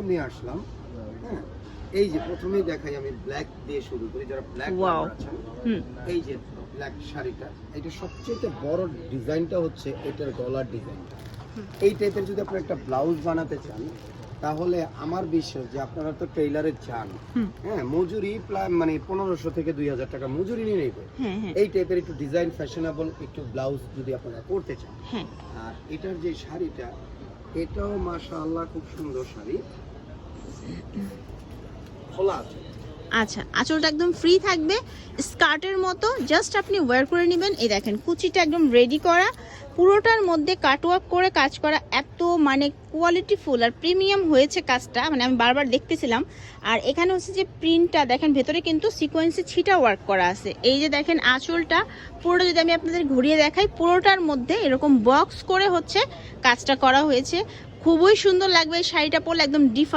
নিয়ে আসলাম। হ্যাঁ, এই যে প্রথমেই দেখাই, আমি ব্ল্যাক দিয়ে শুরু করি, যারা ব্ল্যাক Wow. আছেন। হুম। এই যে ব্ল্যাক শাড়িটা, এটা সবচেয়ে বড় ডিজাইনটা হচ্ছে এটার গলার ডিজাইনটা। এই টাইপের যদি আপনি একটা ব্লাউজ বানাতে চান, তাহলে আমার বিশ্বাস যে আপনারা তো টেইলারে যান, হ্যাঁ, মজুরি মানে 1500 থেকে 2000 টাকা মজুরি নিয়ে নেবে। হ্যাঁ হ্যাঁ এই টাইপের একটু ডিজাইন ফ্যাশনেবল একটু ব্লাউজ যদি আপনারা করতে চান। হ্যাঁ। আর এটার যে শাড়িটা, এটাও মাশাআল্লাহ খুব সুন্দর শাড়ি, খোলা আছে। আচ্ছা, আঁচলটা একদম ফ্রি থাকবে, স্কার্টের মতো, জাস্ট আপনি ওয়্যার করে নেবেন। এই দেখেন কুচিটা একদম রেডি করা, পুরোটার মধ্যে কাটওয়ার্ক করে কাজ করা, এত মানে কোয়ালিটিফুল আর প্রিমিয়াম হয়েছে কাজটা, মানে আমি বারবার দেখতেছিলাম। আর এখানে হচ্ছে যে প্রিন্টটা দেখেন, ভেতরে কিন্তু সিকোয়েন্সে ছিটা ওয়ার্ক করা আছে। এই যে দেখেন আঁচলটা পুরোটা যদি আমি আপনাদের ঘুরিয়ে দেখাই, পুরোটার মধ্যে এরকম বক্স করে হচ্ছে কাজটা করা হয়েছে। খুবই সুন্দর লাগবে এই শাড়িটা পরলে, একদম ডিফারেন্ট।